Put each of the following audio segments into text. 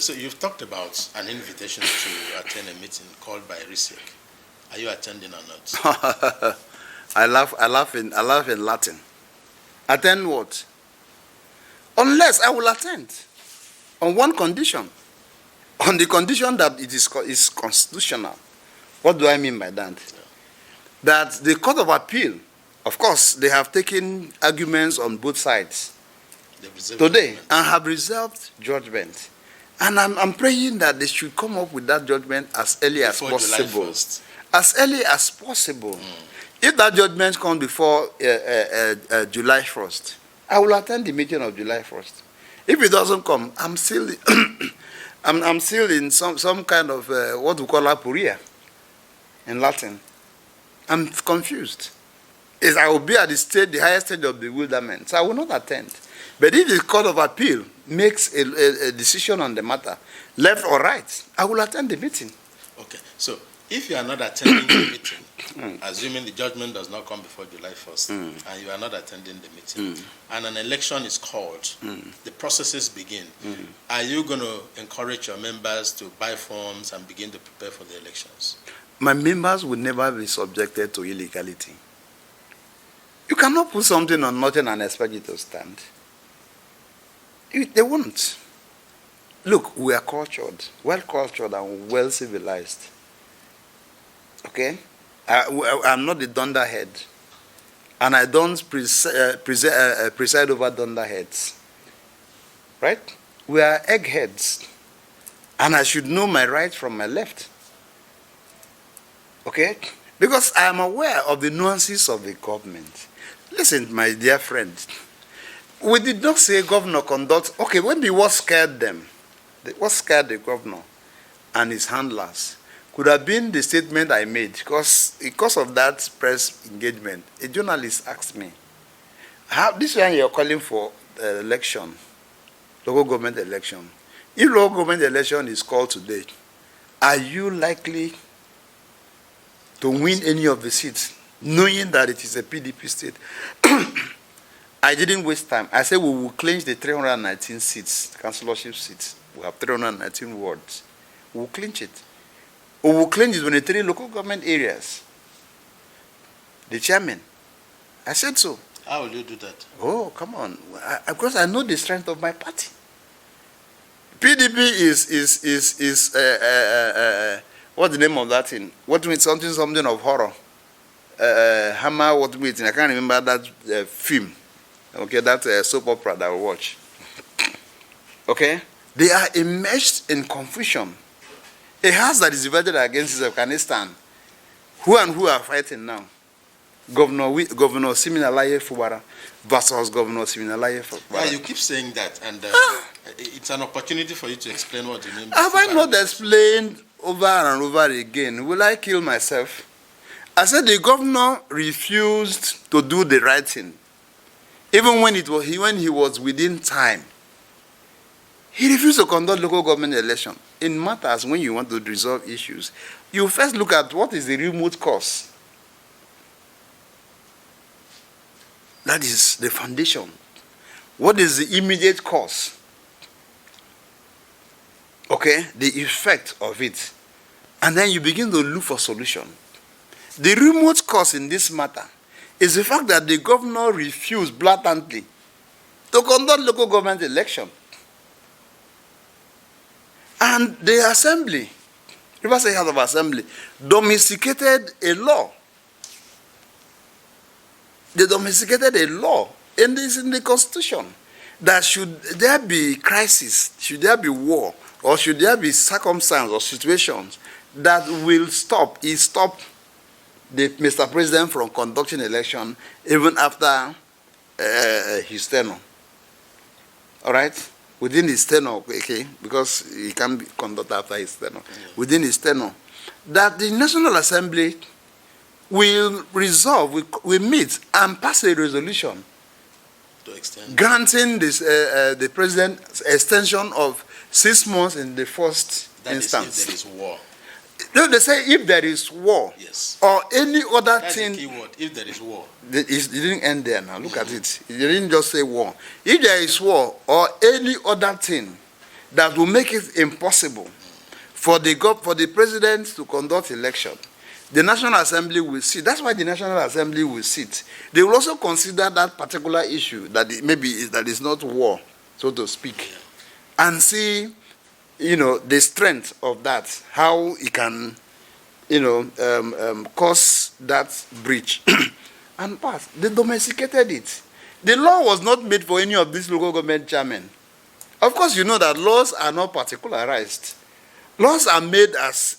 So you've talked about an invitation to attend a meeting called by RISIC. Are you attending or not? I laugh in Latin. Attend what? Unless I will attend on one condition. On the condition that it is constitutional. What do I mean by that? That the Court of Appeal, of course, they have taken arguments on both sides today and have reserved judgment. And I'm praying that they should come up with that judgment as early as possible. As early as possible. If that judgment comes before July 1st, I will attend the meeting of July 1st. If it doesn't come, I'm still I'm still in some kind of what we call aporia in Latin. I'm confused. I will be at the highest stage of bewilderment, so I will not attend. But if the Court of Appeal makes a decision on the matter, left or right, I will attend the meeting. Okay, so if you are not attending the meeting, assuming the judgment does not come before July 1st, and you are not attending the meeting, and an election is called, the processes begin, are you going to encourage your members to buy forms and begin to prepare for the elections? My members will never be subjected to illegality. You cannot put something on nothing and expect it to stand. They won't. Look, we are cultured, well-cultured and well-civilized. Okay? I'm not the Thunderhead. And I don't preside over Thunderheads. Right? We are eggheads. And I should know my right from my left. Okay? Because I am aware of the nuances of the government. Listen, my dear friend. We did not say governor conduct. Okay, maybe what scared them, what scared the governor and his handlers could have been the statement I made, because of that press engagement. A journalist asked me, this one you're calling for election, local government election. If local government election is called today, are you likely to win any of the seats, knowing that it is a PDP state? I didn't waste time. I said we will clinch the 319 seats, councillorship seats. We have 319 wards. We will clinch it. We will clinch it in the 3 local government areas. The chairman. I said so. How will you do that? Oh, come on. Because I know the strength of my party. PDP is what's the name of that thing? What means something of horror? Hammer, what means? I can't remember that film. Okay, that's a soap opera that I watch. Okay? They are immersed in confusion. A house that is divided against Afghanistan. Who and who are fighting now? Governor Siminalaye Fubara versus Governor Siminalaye Fubara. Yeah, you keep saying that, and it's an opportunity for you to explain what you mean. Have I not explained over and over again? Will I kill myself? I said the governor refused to do the right thing. Even when he was within time, he refused to conduct local government election. In matters when you want to resolve issues, you first look at what is the remote cause. That is the foundation. What is the immediate cause? Okay, the effect of it. And then you begin to look for solution. The remote cause in this matter is the fact that the governor refused blatantly to conduct local government election. And the assembly, River State House of Assembly, domesticated a law. They domesticated a law, and it's in the Constitution, that should there be crisis, should there be war, or should there be circumstances or situations that will stop Mr. President from conducting election even after his tenure. All right? Within his tenure, okay, because he can't be conducted after his tenure. Yeah. Within his tenure, that the National Assembly will meet and pass a resolution to extend, granting this, the president extension of 6 months in the first instance. If there is war. No, they say if there is war, yes, or any other that's thing. The key word, if there is war. It didn't end there now. Look at it. It didn't just say war. If there is war or any other thing that will make it impossible for the president to conduct election. The National Assembly will sit. That's why the National Assembly will sit. They will also consider that particular issue that that is not war, so to speak, and see, the strength of that, how it can, cause that breach, and pass. They domesticated it. The law was not made for any of these local government chairmen. Of course, you know that laws are not particularized. Laws are made as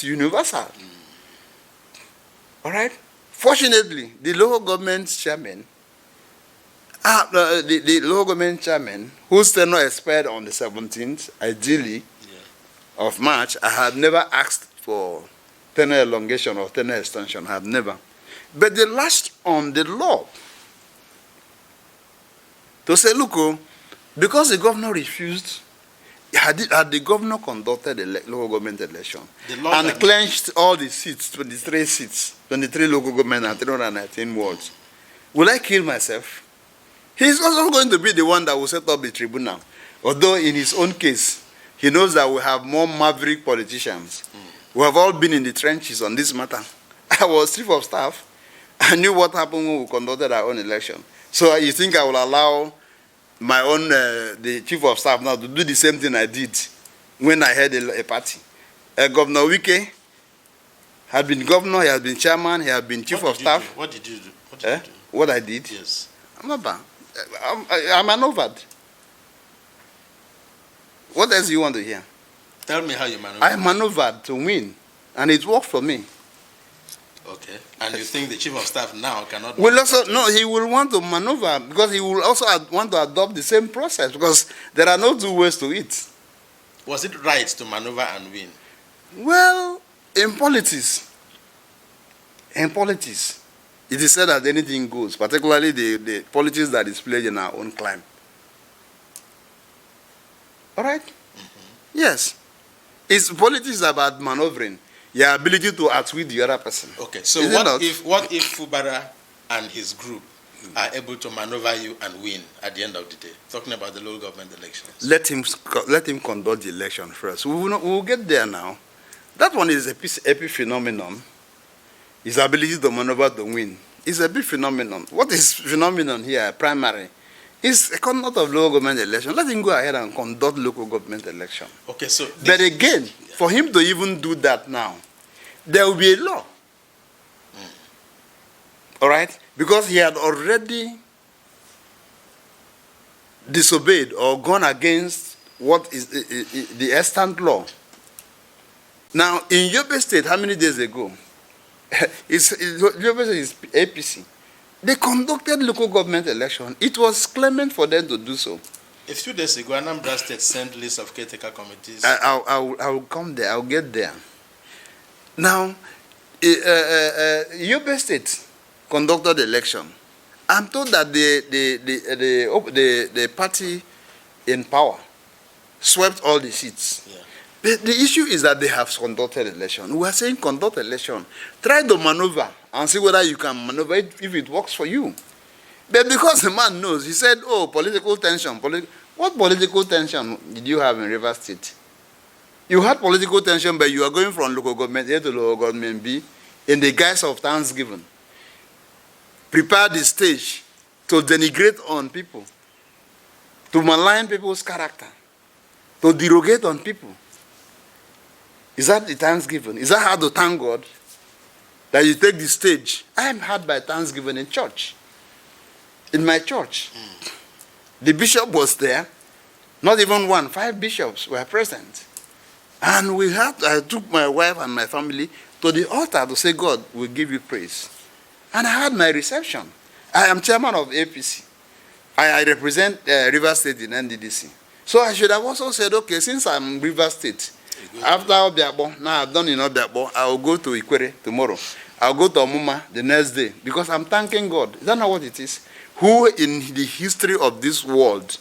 universal. All right? Fortunately, the local government chairman, the local government chairman, whose tenure expired on the 17th, ideally, of March, I have never asked for tenure elongation or tenure extension. I have never. But they latched on the law to say, look, because the governor refused, had the governor conducted the local government election and clenched all the seats, 23 seats, 23 local government and 319 wards, will I kill myself? He's also going to be the one that will set up the tribunal. Although in his own case, he knows that we have more maverick politicians. We have all been in the trenches on this matter. I was chief of staff. I knew what happened when we conducted our own election. So you think I will allow my own, the chief of staff now to do the same thing I did when I had a party? Governor Wike had been governor, he has been chairman, he has been chief of staff. What did you do? What did you do? What I did? Yes. I maneuvered. What else do you want to hear? Tell me how you maneuvered. I maneuvered to win, and it worked for me. Okay. And you think the chief of staff now cannot? Well, also, no, he will want to maneuver because he will also want to adopt the same process because there are no two ways to it. Was it right to maneuver and win? Well, in politics, it is said that anything goes, particularly the politics that is played in our own climate. All right? Mm-hmm. Yes. Politics about maneuvering. Your ability to outwit the other person. Okay, so what if Fubara and his group are able to maneuver you and win at the end of the day? Talking about the local government elections. Let him conduct the election first. We will get there now. That one is a epiphenomenon. His ability to maneuver to win is a big phenomenon. What is phenomenon here, primary? It's a conduct of local government election. Let him go ahead and conduct local government election. Okay, so but again, for him to even do that now, there will be a law. All right? Because he had already disobeyed or gone against what is the extant law. Now, in Yobe State, how many days ago? Yobe State is APC. They conducted local government election. It was clement for them to do so. A few days ago, Anambra State sent list of caretaker committees. I will come there. I'll get there. Now, Yobe State conducted the election. I'm told that the party in power swept all the seats. Yeah. The issue is that they have conducted election. We are saying conduct election. Try to maneuver and see whether you can maneuver it if it works for you. But because the man knows, he said, oh, political tension. What political tension did you have in Rivers State? You had political tension, but you are going from local government A to local government B in the guise of Thanksgiving. Prepare the stage to denigrate on people, to malign people's character, to derogate on people. Is that the Thanksgiving? Is that how to thank God? That you take the stage? I am had by Thanksgiving in church. In my church. The bishop was there. Not even one. 5 bishops were present. And I took my wife and my family to the altar to say, God will give you praise. And I had my reception. I am chairman of APC. I represent River State in NDDC. So I should have also said, okay, since I'm River State, after Obiabo, now I've done in Obiabo, I will go to Ikwere tomorrow. I'll go to Omuma the next day because I'm thanking God. Is that not what it is? Who in the history of this world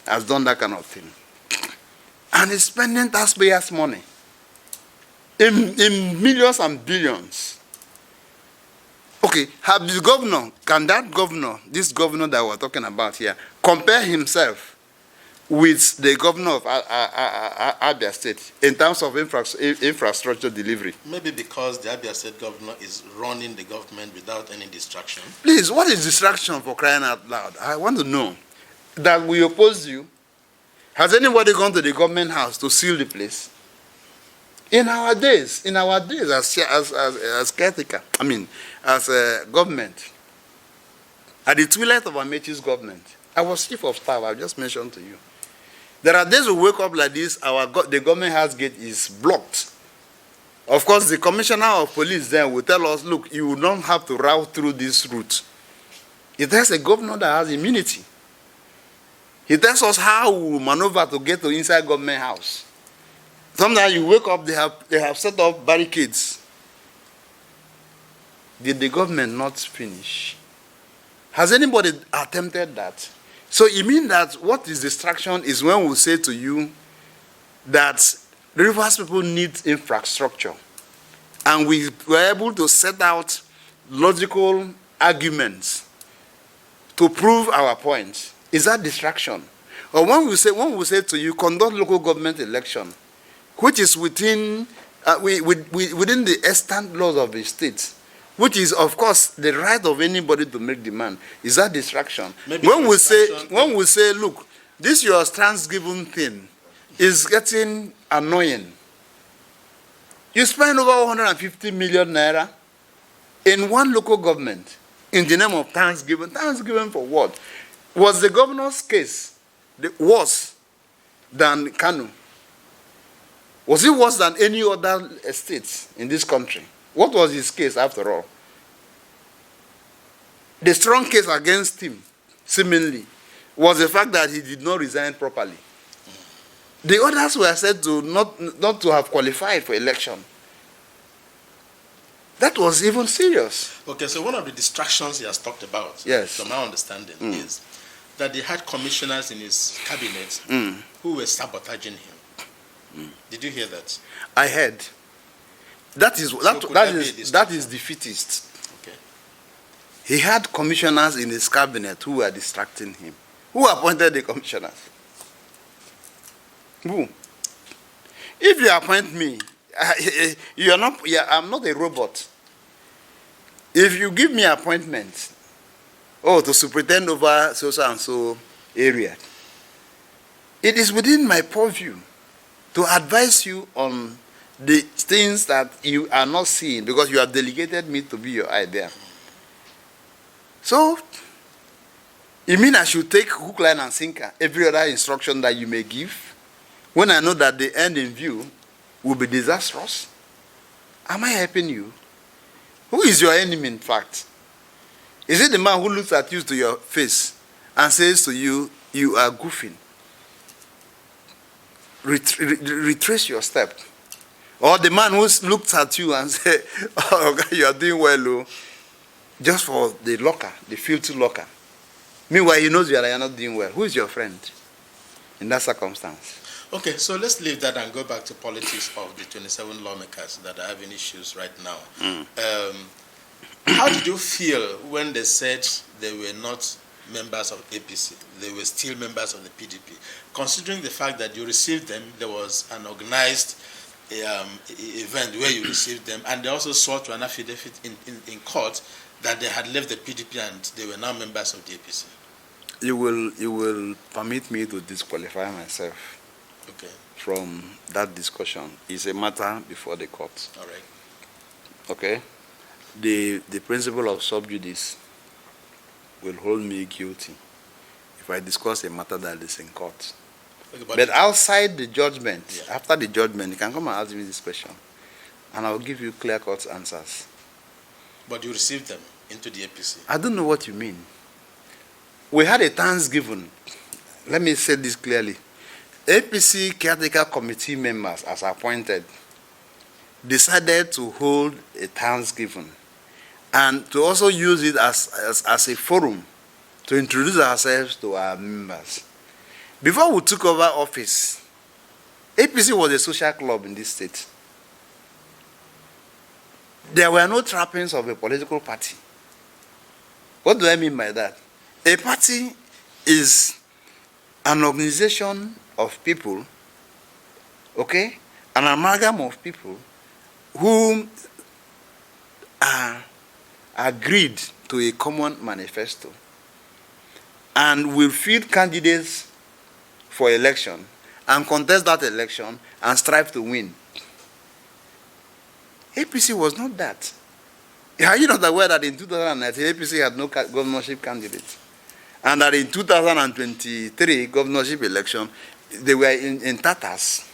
has done that kind of thing? And is spending taxpayers' money in millions and billions. Okay, have the governor, can that governor, this governor that we're talking about here, compare himself with the governor of Abia State in terms of infrastructure delivery. Maybe because the Abia State governor is running the government without any distraction. Please, what is distraction, for crying out loud? I want to know. That we oppose you. Has anybody gone to the government house to seal the place? In our days as caretaker, as a government, at the twilight of Amechi's government, I was chief of staff, I just mentioned to you. There are days we wake up like this, the government house gate is blocked. Of course, the commissioner of police then will tell us, look, you don't have to route through this route. It has a governor that has immunity. He tells us how we will maneuver to get to inside government house. Sometimes you wake up, they have set up barricades. Did the government not finish? Has anybody attempted that? So it means that what is distraction is when we say to you that the Rivers people need infrastructure. And we were able to set out logical arguments to prove our point. Is that distraction? Or when we say to you, conduct local government election, which is within the extant laws of the state, which is, of course, the right of anybody to make demand, is that distraction? When we say, look, this your Thanksgiving thing is getting annoying. You spend over 150 million naira in one local government in the name of Thanksgiving. Thanksgiving for what? Was the governor's case worse than Kanu? Was it worse than any other state in this country? What was his case after all? The strong case against him, seemingly, was the fact that he did not resign properly. The others were said to not to have qualified for election. That was even serious. Okay, so one of the distractions he has talked about, yes, from my understanding, is that he had commissioners in his cabinet who were sabotaging him. Did you hear that? I heard. That is defeatist. Okay. He had commissioners in his cabinet who were distracting him. Who appointed the commissioners? Who? If you appoint me, I'm not a robot. If you give me appointment, to superintend over so and so area, it is within my purview to advise you on the things that you are not seeing because you have delegated me to be your eye there. So, you mean I should take hook, line, and sinker every other instruction that you may give when I know that the end in view will be disastrous? Am I helping you? Who is your enemy, in fact? Is it the man who looks at you to your face and says to you, you are goofing? Retrace your step. Or the man who looks at you and says, oh, God, you are doing well, just for the locker, the filthy locker. Meanwhile, he knows you are not doing well. Who is your friend in that circumstance? Okay, so let's leave that and go back to politics of the 27 lawmakers that are having issues right now. How did you feel when they said they were not members of APC? They were still members of the PDP. Considering the fact that you received them, there was an organized event where you received them, and they also sought to an affidavit in court that they had left the PDP and they were now members of the APC. You will permit me to disqualify myself from that discussion. It's a matter before the court. All right. Okay? The principle of sub judice will hold me guilty if I discuss a matter that is in court. Okay, but outside the judgment, after the judgment, you can come and ask me this question, and I will give you clear-cut answers. But you received them into the APC? I don't know what you mean. We had a Thanksgiving. Let me say this clearly. APC caretaker committee members, as appointed, decided to hold a Thanksgiving and to also use it as a forum to introduce ourselves to our members. Before we took over office, APC was a social club in this state. There were no trappings of a political party. What do I mean by that? A party is an organization of people, okay, an amalgam of people who agreed to a common manifesto and will field candidates for election and contest that election and strive to win. APC was not that. Are you not aware that in 2019, APC had no governorship candidate? And that in 2023 governorship election, they were in tatters.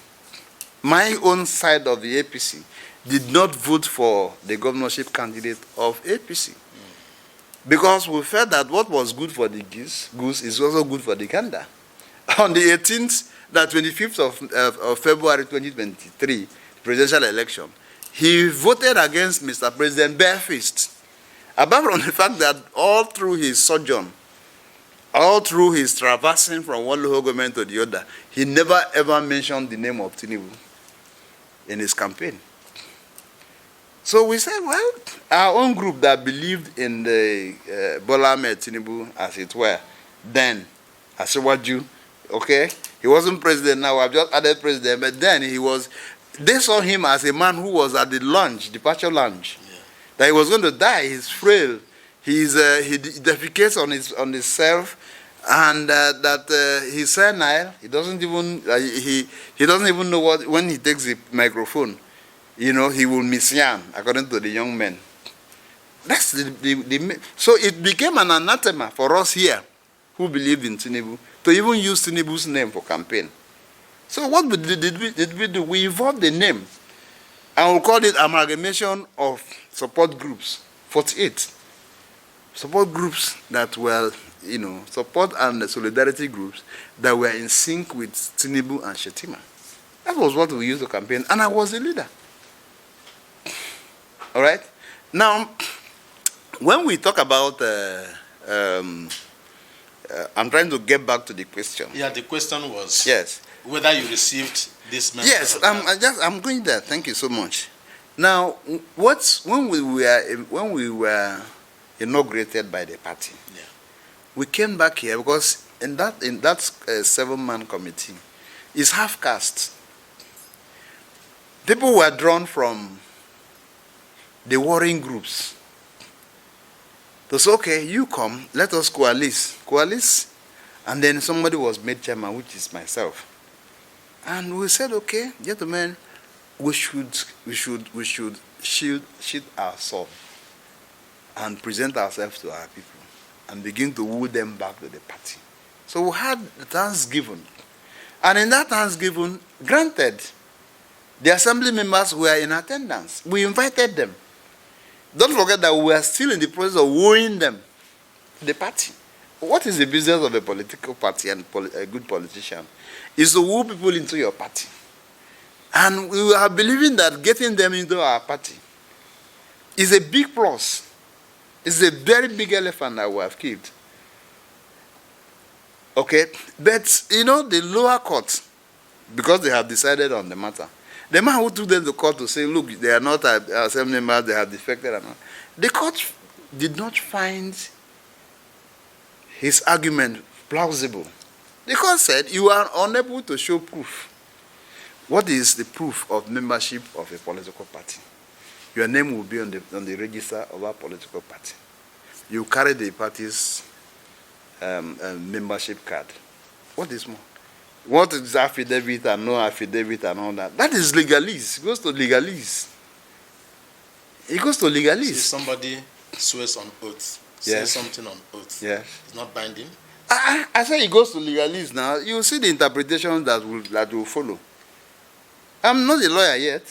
My own side of the APC did not vote for the governorship candidate of APC. Because we felt that what was good for the goose is also good for the gander. On the 18th, the 25th of February 2023, presidential election, he voted against Mr. President barefaced. Apart from the fact that all through his sojourn, all through his traversing from one local government to the other, he never ever mentioned the name of Tinubu in his campaign. So we said, well, our own group that believed in the Bola Ahmed Tinubu, as it were, then, as Asiwaju, okay? He wasn't president now, I've just added president, but then they saw him as a man who was at the departure lounge, that he was going to die, he's frail, he defecates on himself, and that he's senile. He doesn't even he doesn't even know what, when he takes the microphone, you know, he will misyam, according to the young men. That's so it became an anathema for us here who believed in Tinubu to even use Tinubu's name for campaign. So what did we do? We evolved the name, and we called it amalgamation of support groups, 48. Support groups that were, you know, support and solidarity groups that were in sync with Tinubu and Shetima. That was what we used to campaign, and I was the leader. All right? Now, when we talk about, I'm trying to get back to the question. Yeah, the question was yes, whether you received this message. Yes, I'm going there. Thank you so much. Now, when we were inaugurated by the party, yeah, we came back here because in that 7-man committee, it's half caste. People were drawn from the warring groups. They said, okay, you come, let us coalesce, and then somebody was made chairman, which is myself. And we said, okay, gentlemen, we should shield ourselves and present ourselves to our people and begin to woo them back to the party. So we had the Thanksgiving. And in that Thanksgiving, granted, the assembly members were in attendance. We invited them. Don't forget that we were still in the process of wooing them to the party. What is the business of a political party and a good politician? Is to woo people into your party. And we are believing that getting them into our party is a big plus. It's a very big elephant that we have killed. Okay? But, you know, the lower court, because they have decided on the matter, the man who took them to court to say, look, they are not assembly members, they have defected or not, the court did not find his argument plausible. The court said, you are unable to show proof. What is the proof of membership of a political party? Your name will be on the register of our political party. You carry the party's membership card. What is more? What is affidavit and no affidavit and all that? That is legalese. It goes to legalese. It goes to legalese. If somebody swears on oath, says something on oath, it's not binding? I say it goes to legalese now. You see the interpretation that will follow. I'm not a lawyer yet.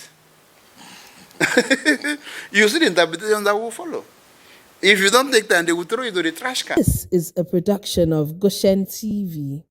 You see the interpretation that will follow. If you don't take time, they will throw you to the trash can. This is a production of Goshen TV.